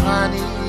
rohani.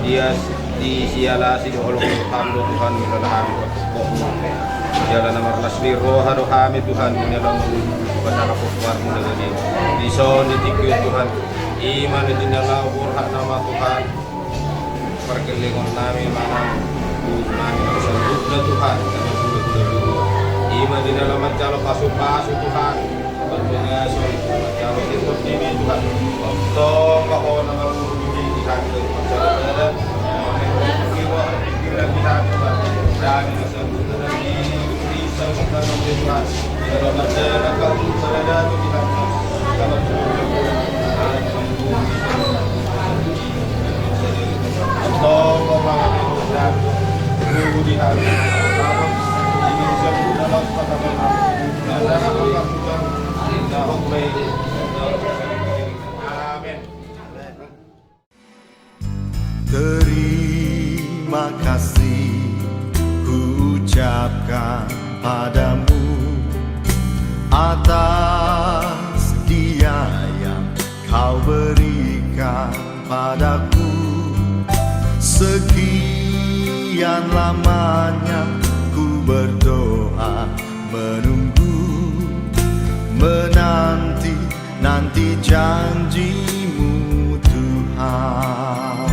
Dia disiala si Allah Tuhan minalahami pokok jalan nomor nasri roha rohami Tuhan minalang pada kapukar munagani dison ditikyu Tuhan iman dinala hak nama Tuhan perkelingon nami mana nami sempurna Tuhan kami sudah iman dinala mencalo pasu Tuhan berdoa soal mencalo timur ini Tuhan tolong kau nama Tuhan Terima kasih ku ucapkan padamu atas dia yang kau berikan padaku. Sekian lamanya ku berdoa, menunggu, menanti janjimu Tuhan.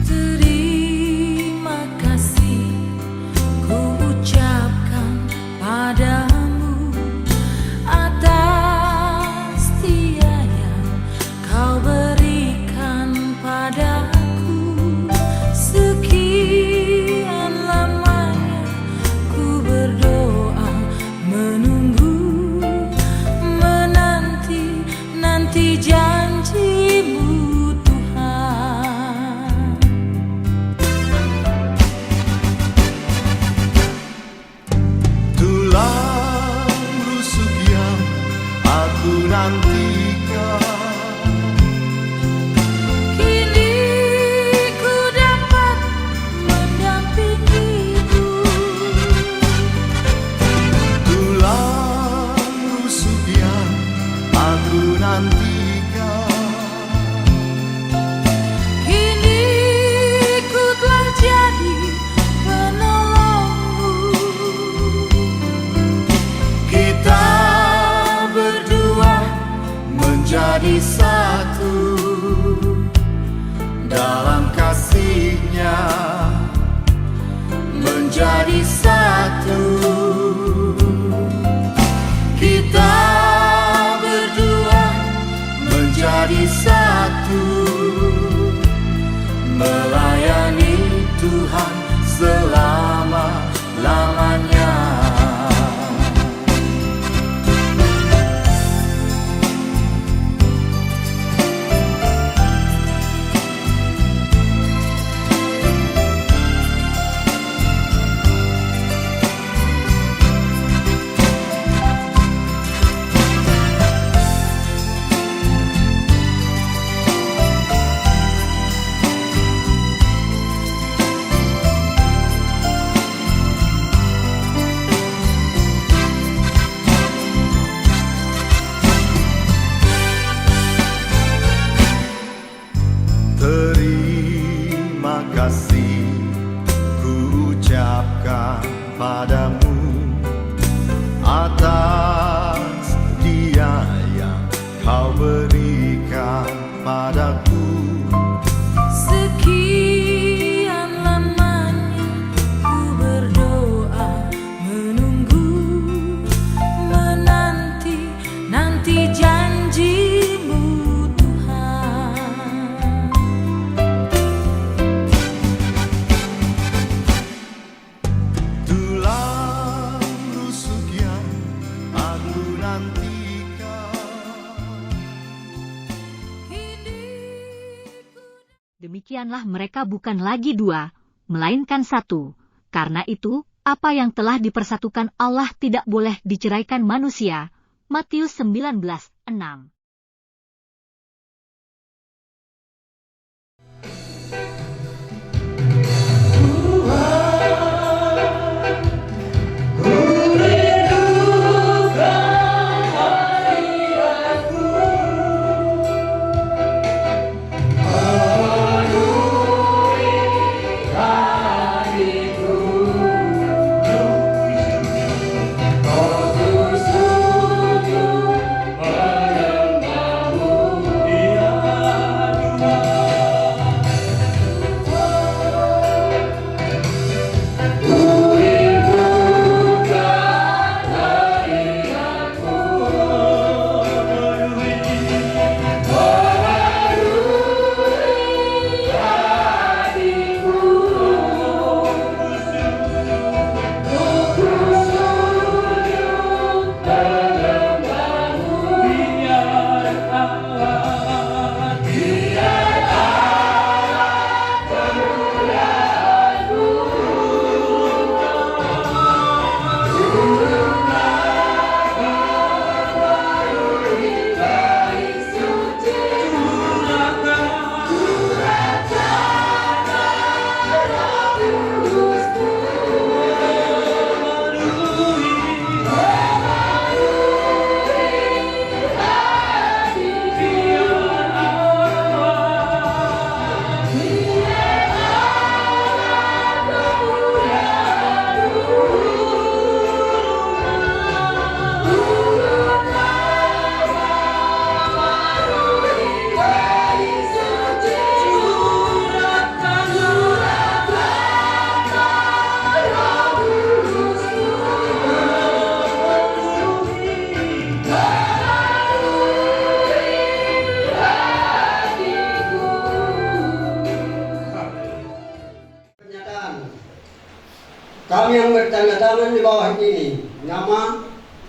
Terima kasih ku ucapkan padamu atas dia yang kau berikan padaku. Sekian lamanya ku berdoa, menunggu, menanti janjimu Tuhan. Tulang rusuk yang aku nantikan, Kini ku dapat mendampingimu. tulang rusuk yang aku nantikan, Kini ku telah jadi penolongmu. kita berdua menjadi satu dalam kasih-Nya, menjadi satu. Kita berdua menjadi satu, melayani Tuhan selama-lamanya. Terima kasih ku ucapkan padamu atas dia yang kau berikan padaku. Sekian lamanya ku berdoa, menunggu, menanti janjimu Tuhan. Tulang rusuk yang aku nantikan. Demikianlah mereka bukan lagi dua, melainkan satu. Karena itu, apa yang telah dipersatukan Allah tidak boleh diceraikan manusia. Matius 19:6. Kau sungguh Kami yang bertanda tangan di bawah ini, nama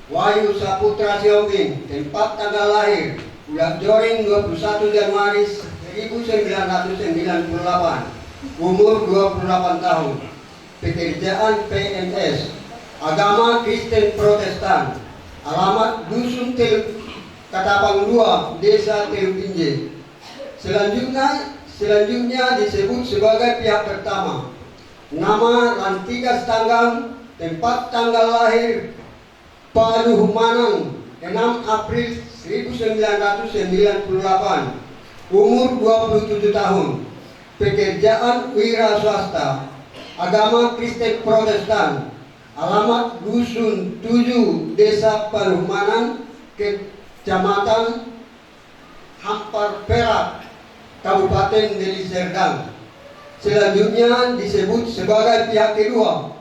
Wahyu Saputra Siombing, tempat tanggal lahir bulan Joring 21 Januari 1998, umur 28 tahun, pekerjaan PNS, agama Kristen Protestan, alamat Dusun Katapang 2, Desa Telupinje. Selanjutnya disebut sebagai pihak pertama. Nama Rantikas Tanggang, tempat tanggal lahir Paduhumanan 6 April 1998, umur 27 tahun, pekerjaan wira swasta, agama Kristen Protestan, alamat Dusun 7, Desa Paduhumanan, Kecamatan Hampar Perak, Kabupaten Deli Serdang. Selanjutnya disebut sebagai pihak kedua.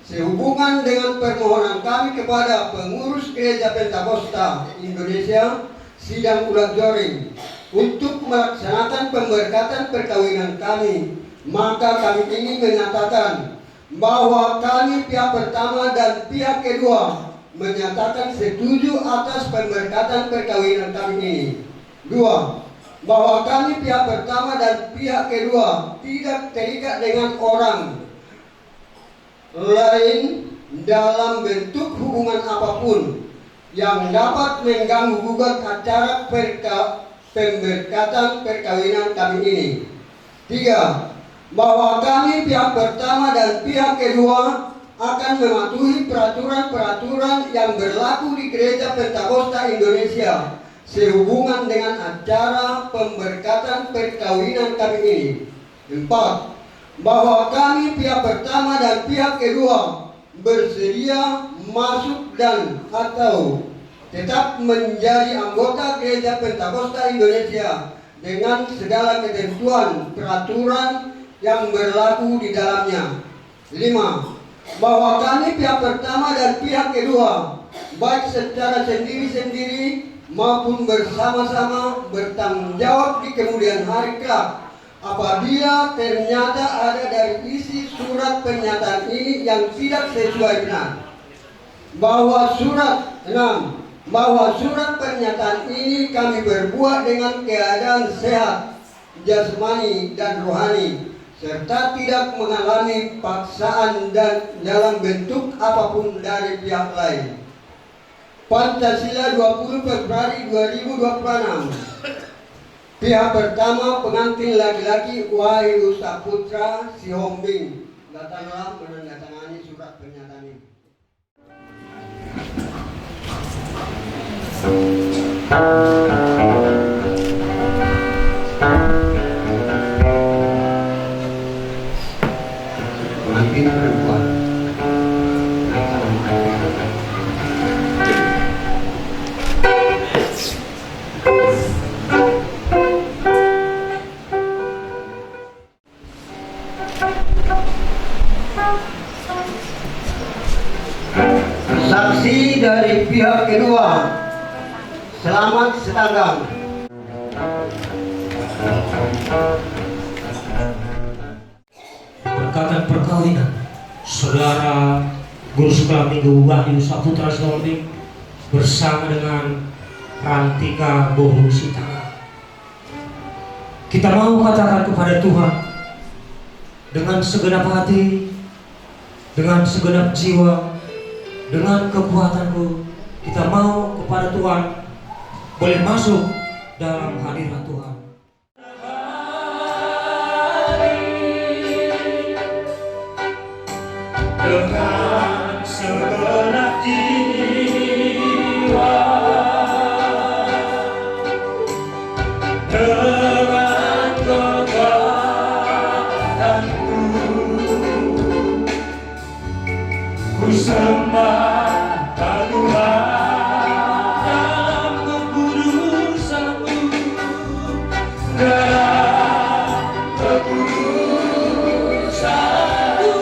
Sehubungan dengan permohonan kami kepada pengurus Gereja Pentakosta Indonesia Sidang Ulat Joring untuk melaksanakan pemberkatan perkawinan kami, maka kami ingin menyatakan bahwa kami pihak pertama dan pihak kedua menyatakan setuju atas pemberkatan perkawinan kami ini. 2. Bahwa kami pihak pertama dan pihak kedua tidak terikat dengan orang lain dalam bentuk hubungan apapun yang dapat mengganggu gugat acara pemberkatan perkawinan kami ini. 3. Bahwa kami pihak pertama dan pihak kedua akan mematuhi peraturan-peraturan yang berlaku di Gereja Pentakosta Indonesia sehubungan dengan acara pemberkatan perkawinan kami ini. 4. Bahwa kami pihak pertama dan pihak kedua bersedia masuk dan atau tetap menjadi anggota Gereja Pentakosta Indonesia dengan segala ketentuan peraturan yang berlaku di dalamnya. 5. Bahwa kami pihak pertama dan pihak kedua baik secara sendiri-sendiri maupun bersama-sama bertanggung jawab di kemudian hari kelak apabila ternyata ada dari isi surat pernyataan ini yang tidak sesuai benar. Bahwa surat pernyataan ini kami berbuat dengan keadaan sehat jasmani dan rohani serta tidak mengalami paksaan dan dalam bentuk apapun dari pihak lain. Pancasila 20 Februari 2026. Pihak pertama pengantin laki-laki Wahyu Saputra Siombing. Datanglah menandatangani surat pernyataan ini. Pengantin perempuan. Saksi dari pihak kedua, Selamat Setanggang. Berkatan perkawinan Saudara Guru Sekolah Minggu Wahyu Saputra Siombing bersama dengan Rantika Bohong Sitara. Kita mau katakan kepada Tuhan dengan segenap hati, dengan segenap jiwa, dengan kekuatanku, kita mau kepada Tuhan boleh masuk dalam hadirat Tuhan. Dengan segenap jiwa, dengan kekuatanku, ku sembah Tuhan dalam kekudusanmu, dalam kekudusanmu.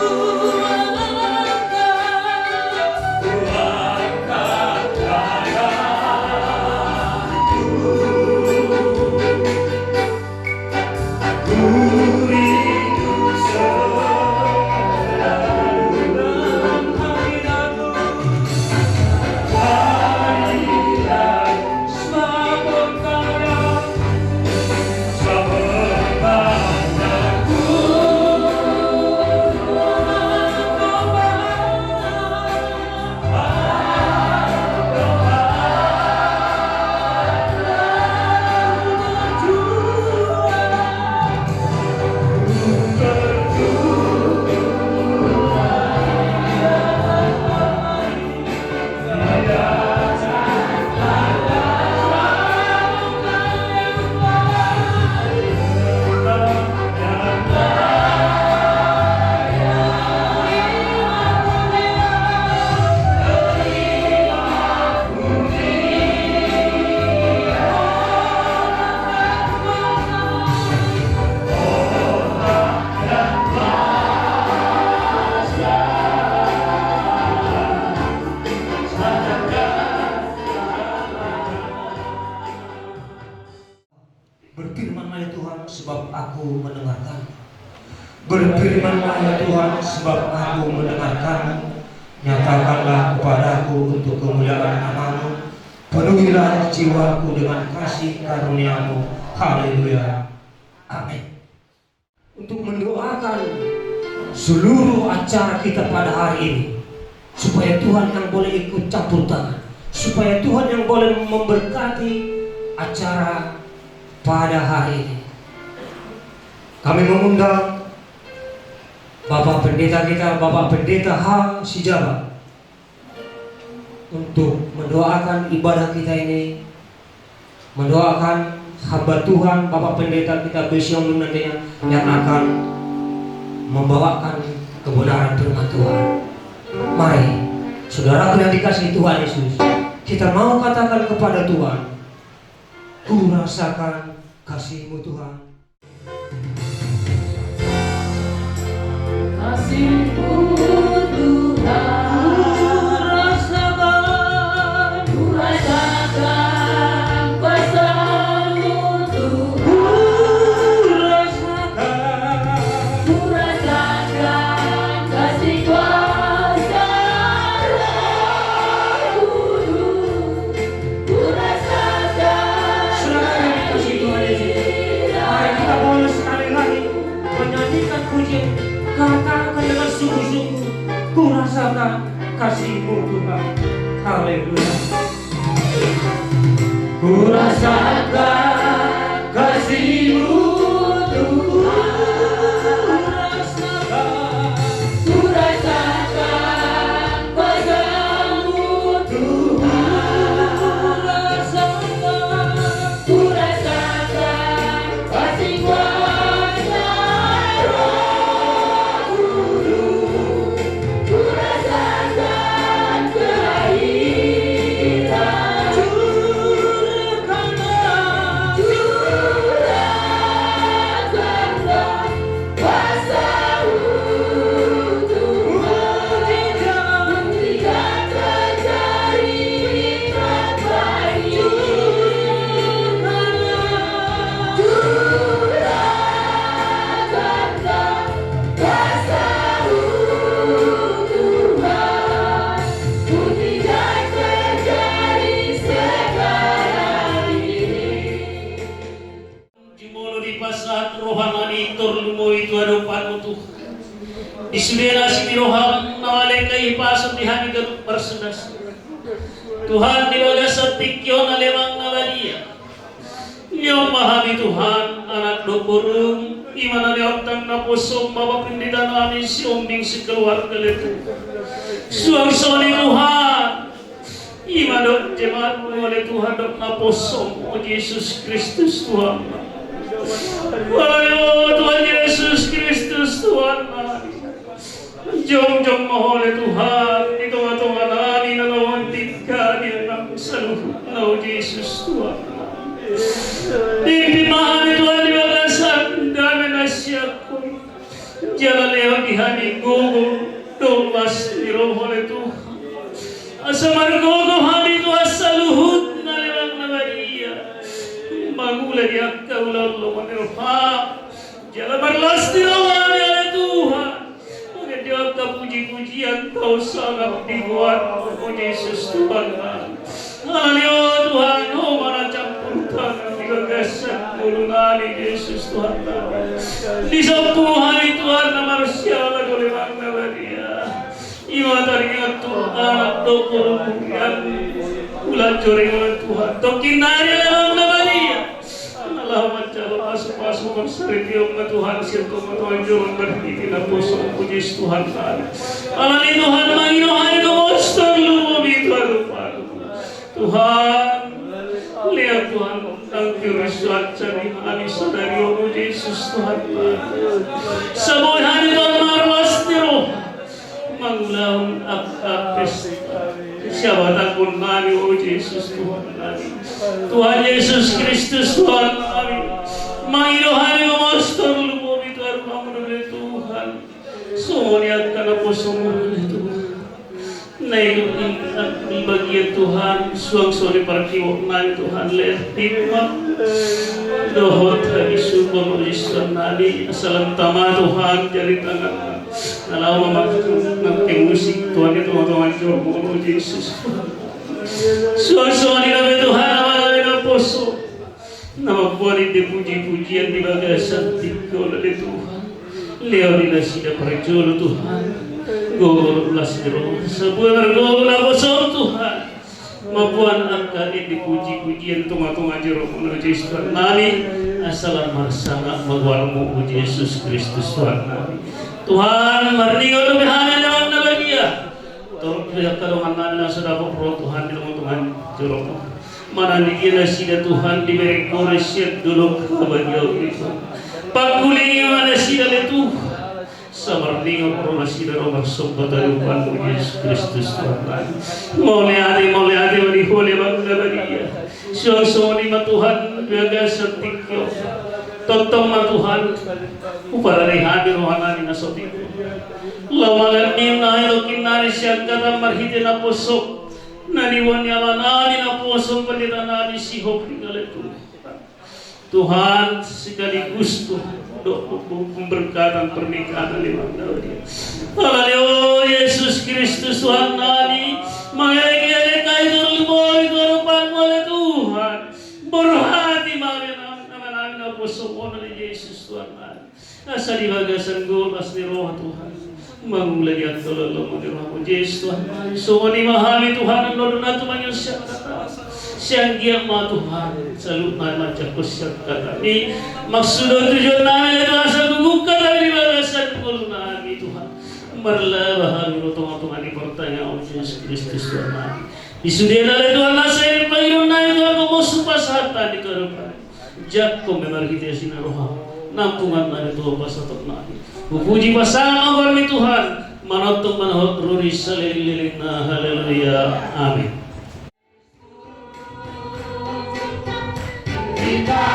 Berfirman-Nya ya Tuhan, sebab aku mendengarkan. Berfirman-Nya ya Tuhan, sebab aku mendengarkan. Nyatakanlah kepadaku untuk kemuliaan nama-Mu. Penuhilah jiwaku dengan kasih karunia-Mu. Haleluya. Amin. Untuk mendoakan seluruh acara kita pada hari ini, supaya Tuhan yang boleh ikut campur tangan, supaya Tuhan yang boleh memberkati acara pada hari ini. Kami mengundang Bapak Pendeta kita, Bapak Pendeta H. Sijaba, untuk mendoakan ibadah kita ini, mendoakan hamba Tuhan Bapak Pendeta kita Besiong nantinya yang akan membawakan kebenaran firman Tuhan. Mari saudara yang dikasihi Tuhan Yesus, kita mau katakan kepada Tuhan, ku rasakan kasih-Mu Tuhan. Kasih-Mu Tuhan, ku rasakan kuasa-Mu Tuhan, ku rasakan kasih kuasa Roh Kudus, ku rasakan Kasih Tuhan Yesus. Mari kita boleh sekali lagi menyanyikan pujian, katakan dengan sungguh-sungguh, ku rasakan kasih-Mu Tuhan. Haleluya. Ku rasakan kasih-Mu Tuhan, ku rasakan kuasa-Mu Tuhan, ku rasakan kasih kuasa Roh Kudus, ku rasakan kelahiran, curahkanlah kuasa-Mu Tuhan, buktikan terjadi hikmat baik, curahkanlah kuasa-Mu Tuhan, buktikan terjadi sekarang ini. Dimolo di pasat rohamani torlumo itu adupanmu Tuhan. Disudera si roham nawale kay pasat di hani garut persedas. Tuhan diwaga sa tikyo na lemang nabalia. Niyo mahami Tuhan anak dokurung imana dioptang na pusong Bapak Pendeta namin si umbing si keluarga letu. Suang-suang Tuhan imana jemaat oleh Tuhan dok na pusong o Yesus Kristus Tuhan. Ayo Tuhan Yesus Kristus Tuhan, jom-jom mahole Tuhan, ito nga tunganani na nawantika niya ng saluhut na o Jesus Tuhan. Ipimahami Tuhan di bagasan, dami na siya ko, jala leo di hani gugu, tumas ni rohole Tuhan. Asa margogo hani Tuhan saluhut na limang nabariya. Magula dia kaulah lo menerpa, jalan berlas di lawan oleh Tuhan. Mungkin dia puji-pujian kau sangat dibuat oh Yesus Tuhan. Haleluya Tuhan, oh mana campur tangan digeser mulunani Yesus Tuhan. Di sepuluh hari Tuhan nama manusia lagu lemang dia. Ima teringat Tuhan dokter bukan ulat joring oleh Tuhan. Tokinari lemang dia. Allah macam masuk-masuk berseridium ke Tuhan sirtu Tuhan jurun berhenti na puso puji Tuhan Allah ni Tuhan manginohan ko monster lumobi Tuhan lupa Tuhan lihat Tuhan ang kiriswat cari ani sadari o Yesus Tuhan saboy hani Tuhan marwas ni roh mangulaun akapes siapa pun nani o Yesus Tuhan Tuhan Yesus Kristus Tuhan kami manginohan ko monster lumobi Tuhan pamunod Tuhan sumoniat ka na po sumuli Tuhan Naik di bagian Tuhan, suang-suang parkiwo nani Tuhan lertima, dohot hari syukur Yesus nani asalam tama Tuhan jari tangan, nalau memakai musik Tuhan itu teman-teman jodoh Yesus. Suang-suang di nama Tuhan nama poso, nama buat dipuji-pujian di bagasan tiga oleh Tuhan. Leo di nasida perjolo Tuhan. Gol lasdro sebuah gol labosor Tuhan mapuan akan dipuji-pujian tunga-tunga jero menuju Tuhan nani asalan marsana magwarmu puji Yesus Kristus Tuhan nani Tuhan marningo lebih hanya dalam nabagia torok pihak kadongan nani sudah pro Tuhan di Tuhan jero mana dikira sida Tuhan diberi koresyat dulu kebagian itu pakulingi mana sida itu samarningo prolasi darong sombata lupan Yesus Kristus Tuhan. Moliade wali hole bagdabadia. Suang-suang lima Tuhan biaga setikyo. Totong ma Tuhan uparari hadir rohanani nasotiko. Lawangan nimna ilo kinari siya kata marhide na posok. Naniwan yalanani na posok palitanani sihop tinggal itu. Tuhan sekaligus pemberkatan pernikahan lima dia. Haleluya Yesus Kristus Tuhan nani mengenai kaitu boy korupan oleh Tuhan berhati mengenai apa semua dari Yesus Tuhan nani asal dibagasan gol asli roh Tuhan mengulai yang tolong mengenai Yesus Tuhan nani semua dimahami Tuhan dan natu manusia siang dia ma Tuhan selalu macam kusyak kata ni maksud tujuan nabi itu asal gugukan dari balasan kulna Tuhan berlabahan Tuhan di pertanyaan Yesus Kristus Tuhan disudian oleh Tuhan saya payun nabi Tuhan kau supas harta di kerupan jakom memang kita sinar roh nampungan nabi Tuhan pasatok nabi puji pasangan agar Tuhan manotok manahot ruri salililina haleluya amin. Yesus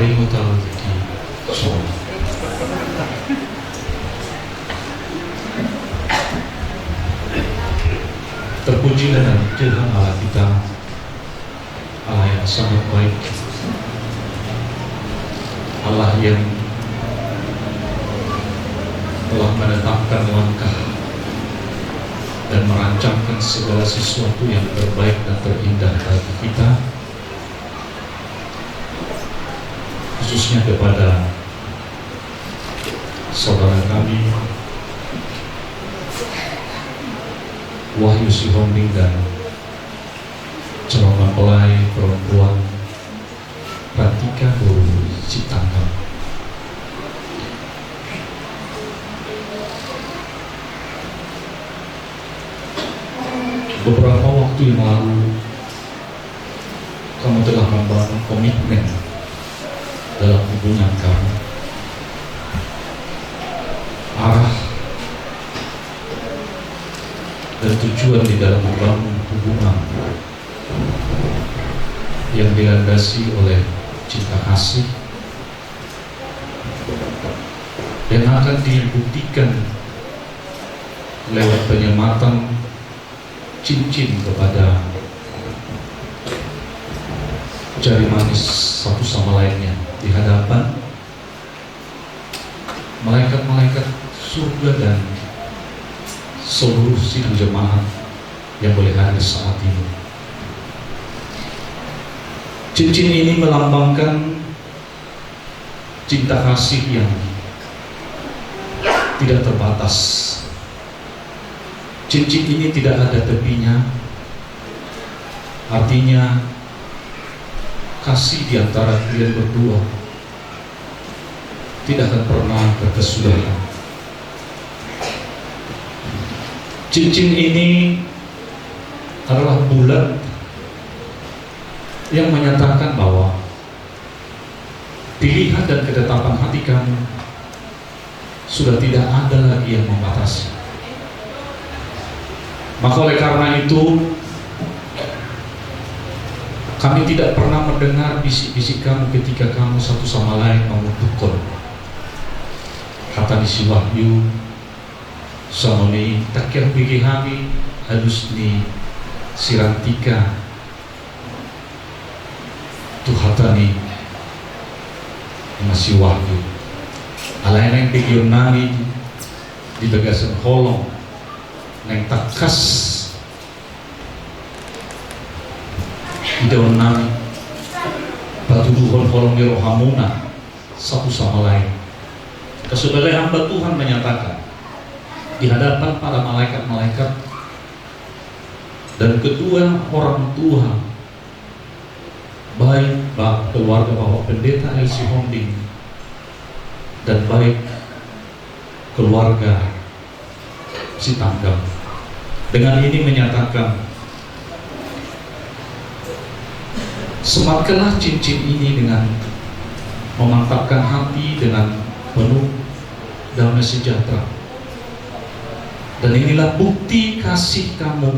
Maringo tahu di Solo. Terpujilah Tuhan Allah kita, Allah yang sangat baik, Allah yang telah menetapkan langkah dan merancangkan segala sesuatu yang terbaik dan terindah bagi kita, khususnya kepada saudara kami Wahyu Sihombing dan calon mempelai perempuan Pratika Guru Citangkap. Beberapa waktu yang lalu kamu telah membangun komitmen dalam hubungan kamu, arah dan tujuan di dalam membangun hubungan yang dilandasi oleh cinta kasih yang akan dibuktikan lewat penyematan cincin kepada jari manis satu sama lainnya di hadapan malaikat-malaikat surga dan seluruh sidang jemaat yang boleh hadir saat ini. Cincin ini melambangkan cinta kasih yang tidak terbatas. Cincin ini tidak ada tepinya. Artinya kasih di antara kalian berdua tidak akan pernah berkesudahan. Cincin ini adalah bulat yang menyatakan bahwa pilihan dan ketetapan hati kamu sudah tidak ada lagi yang membatasi. Maka oleh karena itu kami tidak pernah mendengar bisik-bisik kamu ketika kamu satu sama lain mengutukkan. Kata di si Wahyu Samoni takyah bigi kami harus ni sirantika tuhatani masih Wahyu alain yang bigi nami di bagasan holong neng takas di daun nami patuduhon holong di rohamuna satu sama lain. Sebagai hamba Tuhan menyatakan di hadapan para malaikat-malaikat dan kedua orang tua baik keluarga Bapak Pendeta Elsi Hombing dan baik keluarga Citangkap, dengan ini menyatakan sematkanlah cincin ini dengan memantapkan hati dengan penuh damai sejahtera. Dan inilah bukti kasih kamu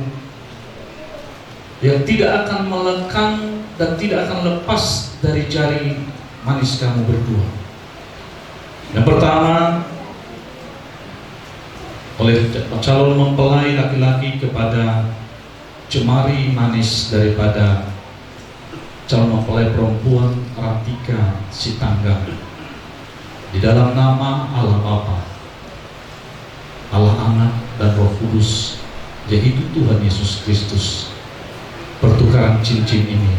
yang tidak akan melekang dan tidak akan lepas dari jari manis kamu berdua. Yang pertama, oleh calon mempelai laki-laki kepada jemari manis daripada calon mempelai perempuan Pratika Citangkap. Di dalam nama Allah Bapa, Allah Anak dan Roh Kudus, yaitu Tuhan Yesus Kristus, pertukaran cincin ini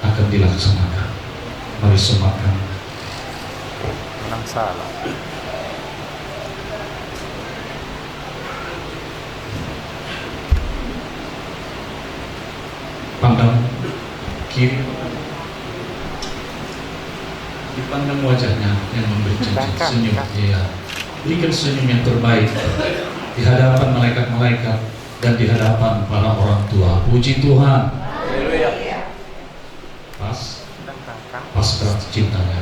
akan dilaksanakan. Mari sematkan. Menang salah. Pandang kiri, dipandang wajahnya yang memberi cincin, senyum. Iya. Berikan senyum yang terbaik di hadapan malaikat-malaikat dan di hadapan para orang tua. Puji Tuhan. Pas keras cintanya.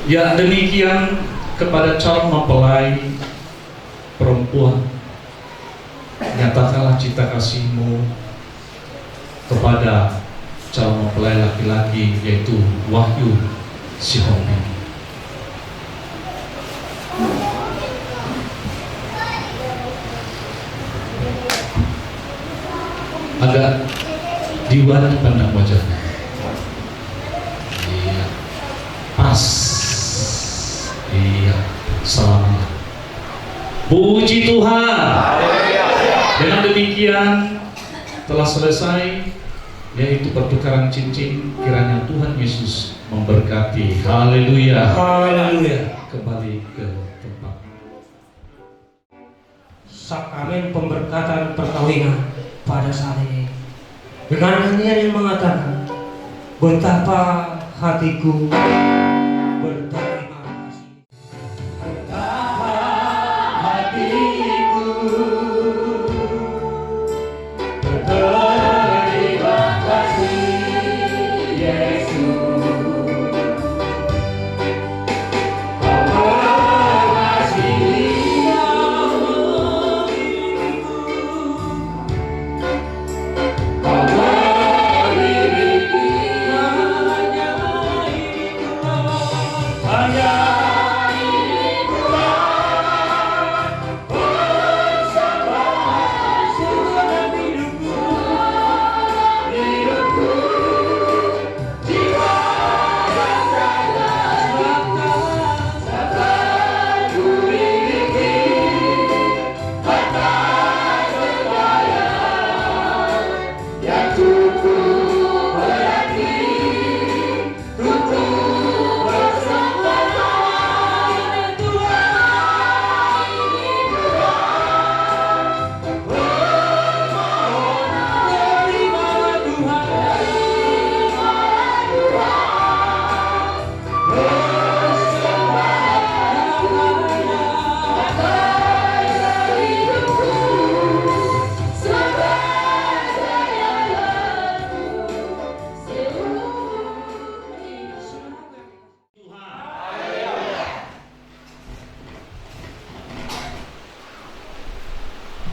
Ya demikian kepada calon mempelai perempuan, nyatakanlah cinta kasihmu kepada calon mempelai laki-laki yaitu Wahyu Sihombing. Agak diwat pandang wajahnya. Iya, pas. Iya, selamat. Puji Tuhan. Dengan demikian telah selesai yaitu pertukaran cincin. Kiranya Tuhan Yesus memberkati. Haleluya. Haleluya. Kembali ke tempat. Sakramen pemberkatan perkawinan pada saat ini dengan nyanyian yang mengatakan betapa hatiku berterima kasih. Betapa hatiku berterima kasih Yesus.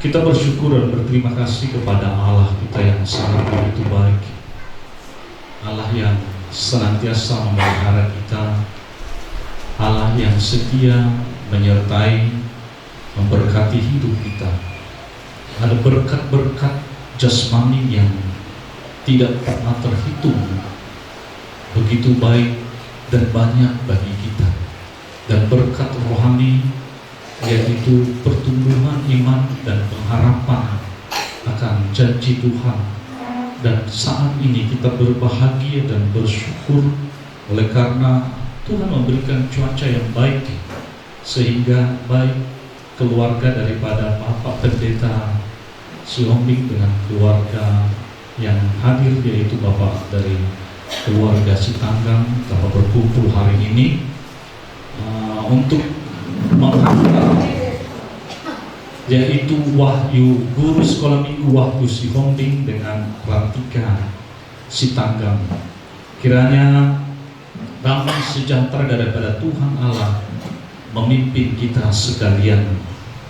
Kita bersyukur dan berterima kasih kepada Allah kita yang sangat begitu baik, Allah yang senantiasa memelihara kita, Allah yang setia menyertai, memberkati hidup kita. Ada berkat-berkat jasmani yang tidak pernah terhitung, begitu baik dan banyak bagi kita, dan berkat rohani yaitu pertumbuhan iman dan pengharapan akan janji Tuhan. Dan saat ini kita berbahagia dan bersyukur oleh karena Tuhan memberikan cuaca yang baik, sehingga baik keluarga daripada Bapak Pendeta Sihombing dengan keluarga yang hadir, yaitu Bapak dari keluarga Sitanggang, dapat berkumpul hari ini untuk menghantar yaitu Wahyu, guru sekolah minggu Wahyu Sihombing dengan Rantika Sitanggang. Kiranya damai sejahtera daripada Tuhan Allah memimpin kita sekalian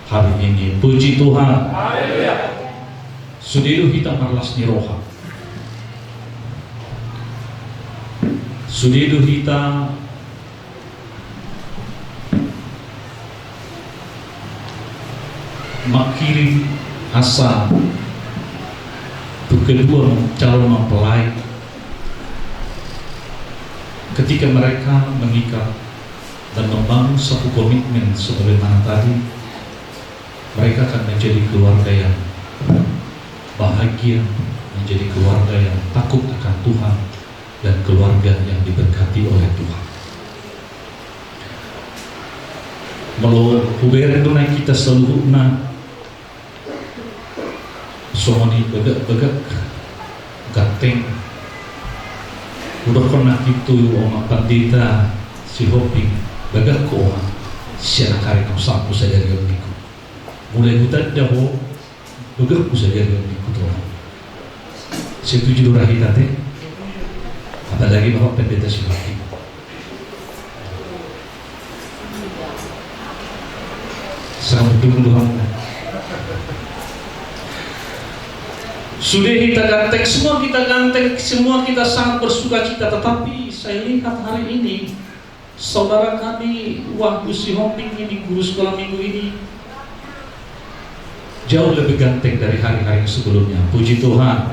hari ini. Puji Tuhan. Sudiru kita marlas niroha. Sudiru kita makirim asa untuk kedua calon mempelai ketika mereka mengikat dan membangun satu komitmen sebagaimana tadi, mereka akan menjadi keluarga yang bahagia, menjadi keluarga yang takut akan Tuhan, dan keluarga yang diberkati oleh Tuhan. Melalui hubungan dunai kita seluruhnya somoni begak gateng udah pernah itu Oma Pandita Sihombing begak ko siya kari kau sampu saja dengan niku mulai hutan jauh begak ku saja dengan niku tuh setuju rahi tate apalagi Bapak Pendeta Sihombing. Selamat dulu. Sudah kita ganteng, semua kita sangat bersuka cita. Tetapi saya lihat hari ini saudara kami Wahyu Sihombing ini, guru sekolah minggu ini, jauh lebih ganteng dari hari-hari sebelumnya. Puji Tuhan.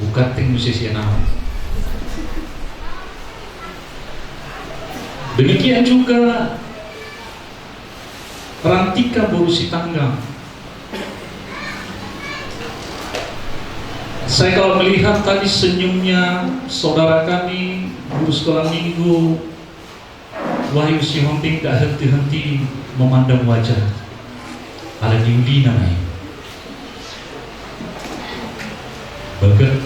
Bukan ting musisi nama. Demikian juga Rantika Borusi Tanggang. Saya kalau melihat tadi senyumnya saudara kami guru sekolah minggu Wahyu Sihombing, tak henti-henti memandang wajah Alan Yudi namanya. Bagak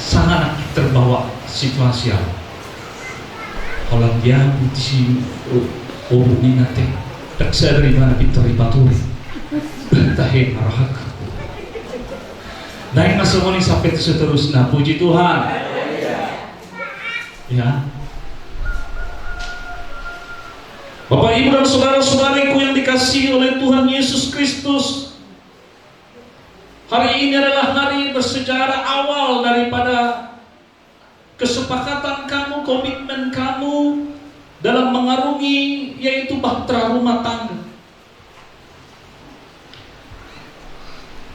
sangat terbawa situasi apa. Kalau dia putih ini nanti tak sadar di mana pintu ripaturi tahin arahak. Naik nasamoni sampai seterusnya. Puji Tuhan. Ya. Bapak Ibu dan saudara-saudariku yang dikasihi oleh Tuhan Yesus Kristus, hari ini adalah hari bersejarah awal daripada kesepakatan kamu, komitmen kamu dalam mengarungi yaitu bahtera rumah tangga.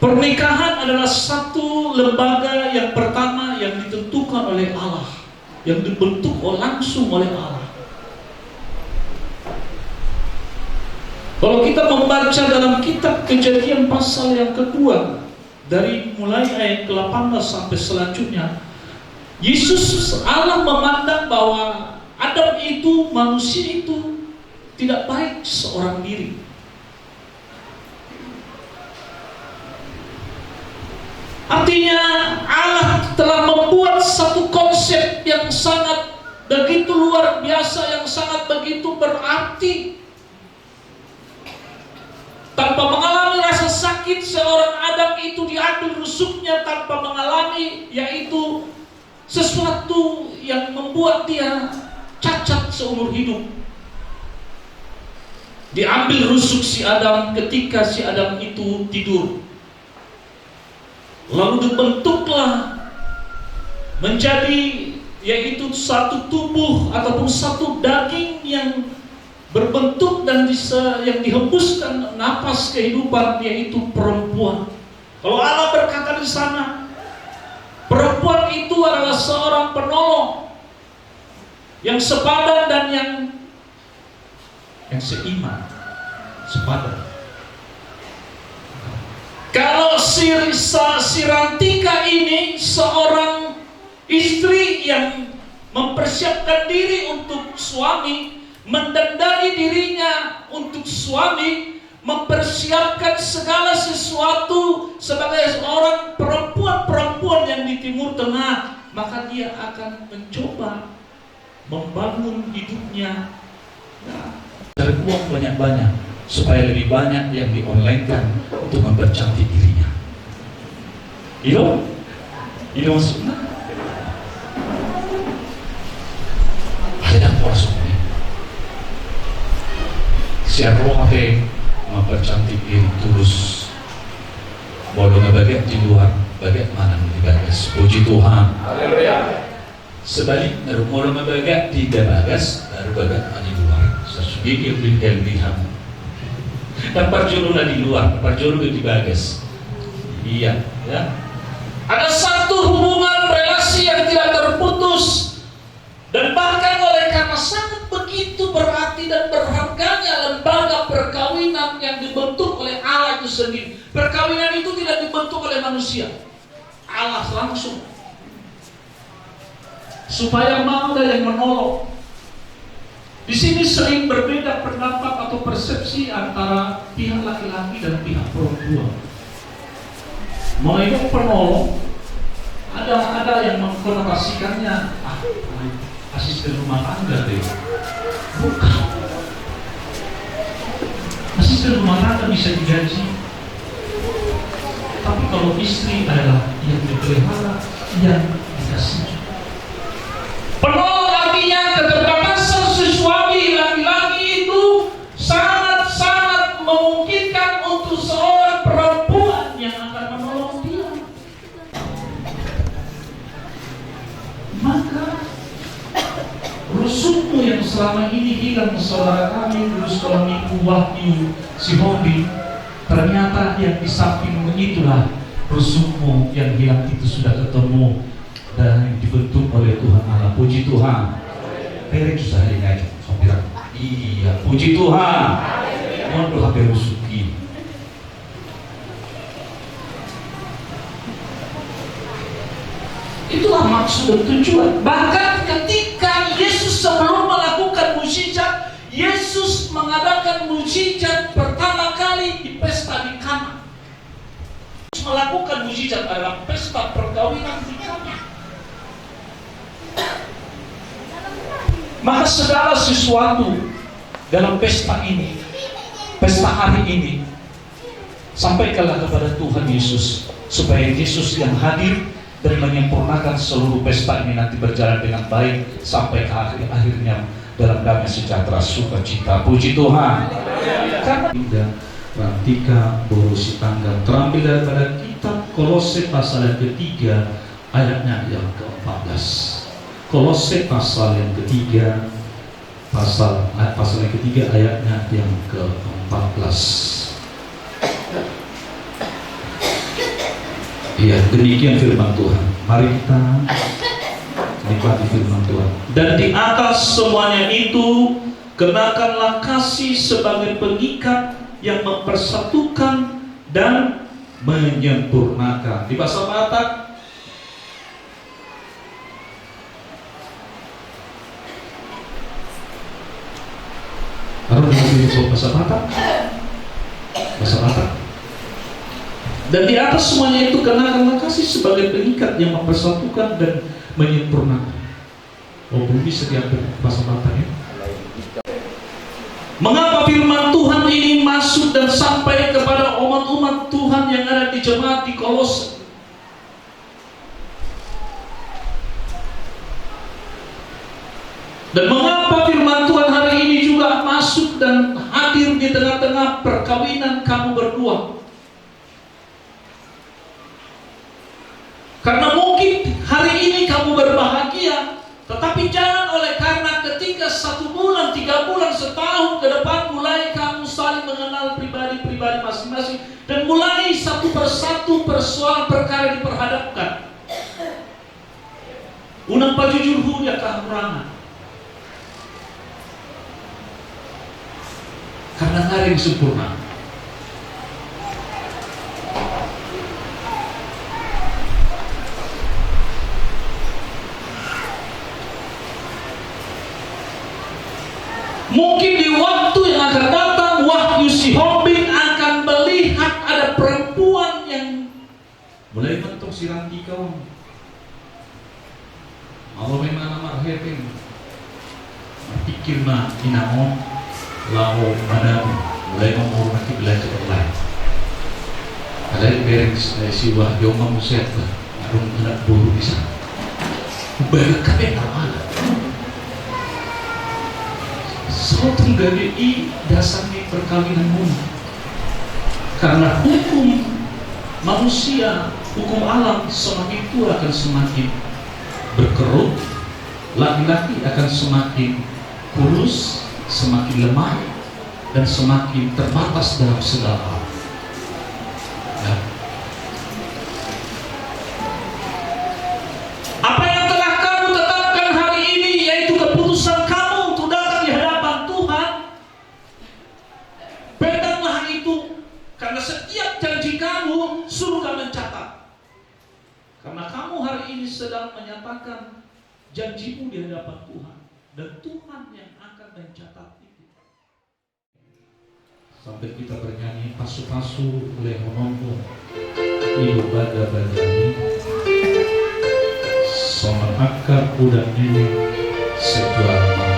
Pernikahan adalah satu lembaga yang pertama yang ditentukan oleh Allah, yang dibentuk langsung oleh Allah. Kalau kita membaca dalam kitab Kejadian pasal yang kedua, dari mulai ayat ke-18 sampai selanjutnya, Yesus Allah memandang bahwa Adam itu, manusia itu tidak baik seorang diri. Artinya Allah telah membuat satu konsep yang sangat begitu luar biasa, yang sangat begitu berarti. Tanpa mengalami rasa sakit, seorang Adam itu diambil rusuknya tanpa mengalami, yaitu sesuatu yang membuat dia cacat seumur hidup. Diambil rusuk si Adam ketika si Adam itu tidur. Lalu dibentuklah menjadi yaitu satu tubuh ataupun satu daging yang berbentuk dan yang dihembuskan napas kehidupan, yaitu perempuan. Kalau Allah berkata di sana, perempuan itu adalah seorang penolong yang sepadan dan yang seiman, sepadan. Kalau si Rantika ini seorang istri yang mempersiapkan diri untuk suami, mendandani dirinya untuk suami, mempersiapkan segala sesuatu sebagai seorang perempuan yang di Timur Tengah, maka dia akan mencoba membangun hidupnya, cari uang banyak-banyak supaya lebih banyak yang di-online-kan untuk mempercantik dirinya. Itu maksudnya ada masuk. Siapa apa mempercantik diri tulus, boleh bagian di luar, bagaimana di bagas. Puji Tuhan. Haleluya. Sebaliknya, mau bagian di bagas, baru bagian di luar. Sesuai kelebihan. Dan perjurulah di luar, perjurulah di bagas. Iya, ya. Ada satu hubungan relasi yang tidak terputus, dan bahkan oleh karena sangat begitu berarti dan berharganya lembaga perkawinan yang dibentuk oleh Allah itu sendiri. Perkawinan itu tidak dibentuk oleh manusia, Allah langsung. Supaya mau ada yang menolong. Di sini sering berbeda pendapat atau persepsi antara pihak laki-laki dan pihak perempuan. Mau itu penolong, ada yang mengkonotasikannya asisten rumah tangga deh. Bukan. Asisten rumah tangga bisa digaji. Tapi kalau istri adalah yang dipelihara, yang dikasih. Penolong artinya keterbatasan si suami laki-laki itu sangat Rusukmu yang selama ini hilang saudara kami dulu sekolah minggu Wahyu si Hobi, ternyata yang di sampingmu itulah rusukmu yang hilang itu sudah ketemu dan dibentuk oleh Tuhan Allah. Puji Tuhan. Perek susah ini aja. Saya bilang, iya puji Tuhan. Mohon doa berusuk ini. Itulah maksud dan tujuan. Bahkan ketika Yesus sebelum melakukan mukjizat, Yesus mengadakan mukjizat pertama kali di pesta di Kana. Melakukan mukjizat dalam pesta perkawinan di Kana. Maka segala sesuatu dalam pesta ini, pesta hari ini, sampaikanlah kepada Tuhan Yesus, supaya Yesus yang hadir dan menyempurnakan seluruh pesta ini nanti berjalan dengan baik sampai ke akhirnya dalam damai sejahtera sukacita. Puji Tuhan. Karena Rantika Borusi Tangga terambil daripada kitab Kolose pasal yang ketiga ayatnya yang ke-14. Kolose pasal yang ketiga pasal yang ketiga ayatnya yang ke-14. Iya, demikian firman Tuhan. Mari kita nikmati firman Tuhan. Dan di atas semuanya itu, kenakanlah kasih sebagai pengikat yang mempersatukan dan menyempurnakan. Di bahasa Batak, harus dengan bahasa Batak. Bahasa Batak. Dan di atas semuanya itu kenakanlah kasih sebagai pengikat yang mempersatukan dan menyempurnakan. Oh, belum bisa diambil bahasa Batak ya. Mengapa firman Tuhan ini masuk dan sampai kepada umat-umat Tuhan yang ada di jemaat di Kolose? Dan mengapa firman Tuhan hari ini juga masuk dan hadir di tengah-tengah perkawinan kamu berdua? Karena mungkin hari ini kamu berbahagia, tetapi jangan oleh karena ketika 1 bulan, 3 bulan, setahun ke depan mulai kamu saling mengenal pribadi-pribadi masing-masing dan mulai satu persatu persoalan perkara diperhadapkan. Unang pajujur ya kahurangan. Karena nggak ada yang sempurna. Mungkin di waktu yang akan datang, Wahyu si Hobbit akan melihat ada perempuan yang mulai mentok si Rantika. Mau memang nama Hepin, pikir na inamo, lao mana mulai menghormati belajar online. Ada yang bereng si Wahyu manusia tu, arung anak buru bisa. Berkabeh awal. Sotong GDI dasarnya perkawinan muda. Karena hukum manusia, hukum alam semakin tua akan semakin berkerut, laki-laki akan semakin kurus, semakin lemah, dan semakin terbatas dalam segala hal. Ya. Apa yang telah kamu tetapkan hari ini, yaitu keputusan kamu untuk datang di hadapan Tuhan, peganglah itu, karena setiap janji kamu surga mencatat. Karena kamu hari ini sedang menyatakan janjimu di hadapan Tuhan, dan Tuhan yang akan mencatat itu. Sampai kita bernyanyi pasu-pasu oleh honombo ibu bada-badani sama akar udang ini sejual mereka.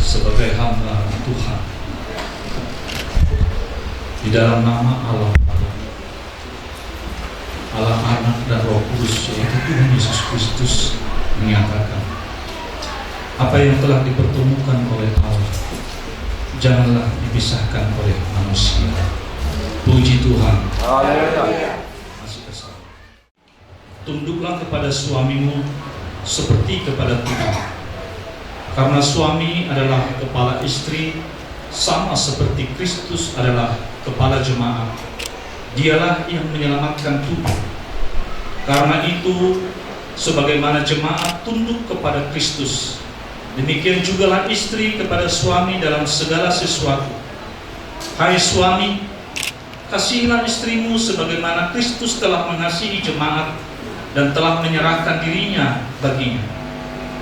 Sebagai hamba Tuhan di dalam nama Allah Anak dan Roh Kudus, yaitu Tuhan Yesus Kristus, menyatakan apa yang telah dipertemukan oleh Allah janganlah dipisahkan oleh manusia. Puji Tuhan. Masih kesal. Tunduklah kepada suamimu seperti kepada Tuhan, karena suami adalah kepala istri, sama seperti Kristus adalah kepala jemaat. Dialah yang menyelamatkan tubuh. Karena itu, sebagaimana jemaat tunduk kepada Kristus, demikian jugalah istri kepada suami dalam segala sesuatu. Hai suami, kasihilah istrimu sebagaimana Kristus telah mengasihi jemaat dan telah menyerahkan dirinya baginya,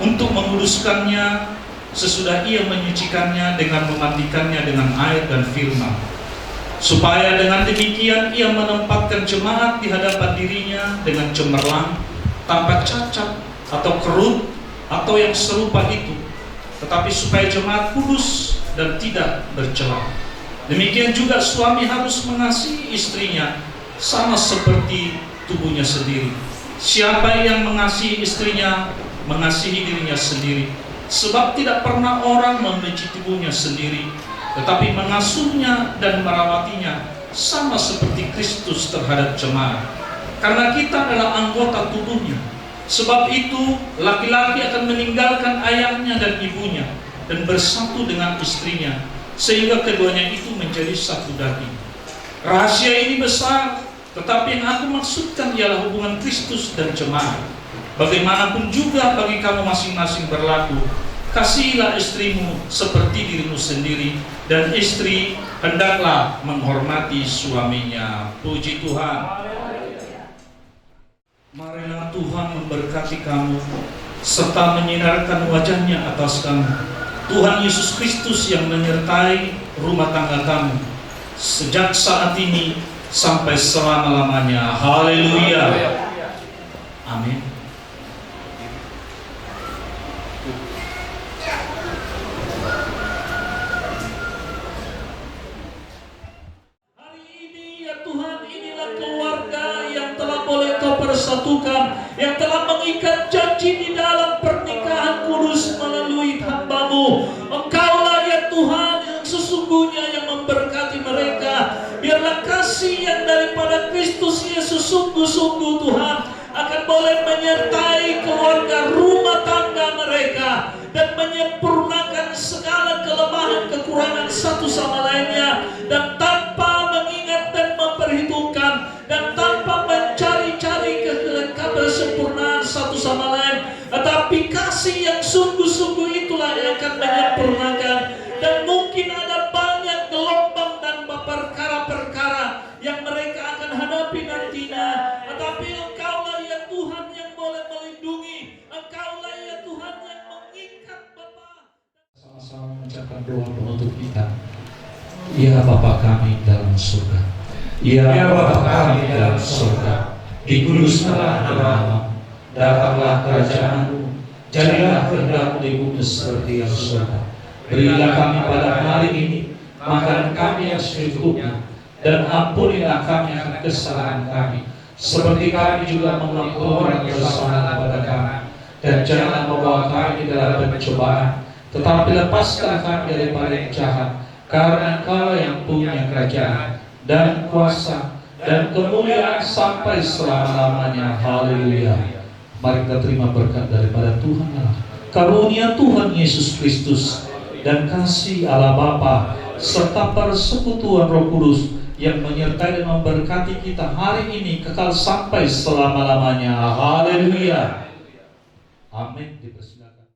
untuk menguduskannya sesudah ia menyucikannya dengan memandikannya dengan air dan firman, supaya dengan demikian ia menempatkan jemaat di hadapan dirinya dengan cemerlang, tanpa cacat atau kerut atau yang serupa itu, tetapi supaya jemaat kudus dan tidak bercela. Demikian juga suami harus mengasihi istrinya sama seperti tubuhnya sendiri. Siapa yang mengasihi istrinya mengasihi dirinya sendiri, sebab tidak pernah orang membenci tubuhnya sendiri, tetapi mengasuhnya dan merawatinya sama seperti Kristus terhadap jemaat, karena kita adalah anggota tubuhnya. Sebab itu laki-laki akan meninggalkan ayahnya dan ibunya dan bersatu dengan istrinya, sehingga keduanya itu menjadi satu daging. Rahasia ini besar, tetapi yang aku maksudkan ialah hubungan Kristus dan jemaat. Bagaimanapun juga bagi kamu masing-masing berlaku, kasihilah istrimu seperti dirimu sendiri, dan istri hendaklah menghormati suaminya. Puji Tuhan. Marilah Tuhan memberkati kamu serta menyinarkan wajahnya atas kamu. Tuhan Yesus Kristus yang menyertai rumah tangga kamu sejak saat ini sampai selama-lamanya. Haleluya. Amin. Persatukan yang telah mengikat janji di dalam pernikahan kudus melalui hamba-Mu. Engkaulah ya Tuhan yang sesungguhnya yang memberkati mereka. Biarlah kasih yang daripada Kristus Yesus sungguh-sungguh Tuhan akan boleh menyertai keluarga rumah tangga mereka dan menyempurnakan segala kelemahan kekurangan satu sama lainnya, dan tanpa mengingat dan memperhitungkan dan tanpa mencari-cari kesempurnaan satu sama lain, tetapi kasih yang sungguh-sungguh itulah yang akan menyempurnakan. Dan mungkin ada banyak gelombang dan perkara-perkara yang mereka akan hadapi nantinya, tetapi Engkaulah ya Tuhan yang boleh melindungi, Engkaulah ya Tuhan yang mengikat Bapa. Sama-sama mengucapkan doa untuk kita. Ya Bapa kami dalam surga, ya Bapa kami dalam surga, dikuduskanlah namamu, datanglah kerajaanmu, jadilah kehendakmu di bumi seperti yang surga. Berilah kami pada hari ini makanan kami yang secukupnya, dan ampunilah kami akan kesalahan kami, seperti kami juga mengampuni orang bersalah kepada kami. Dan jangan membawa kami ke dalam pencobaan, tetapi lepaskan kami daripada yang jahat, karena Engkau yang punya kerajaan dan kuasa dan kemuliaan sampai selama-lamanya. Haleluya. Mari kita terima berkat daripada Tuhan Allah, karunia Tuhan Yesus Kristus, dan kasih Allah Bapa serta persekutuan Roh Kudus yang menyertai dan memberkati kita hari ini kekal sampai selama-lamanya. Haleluya. Amin. Dipersilakan.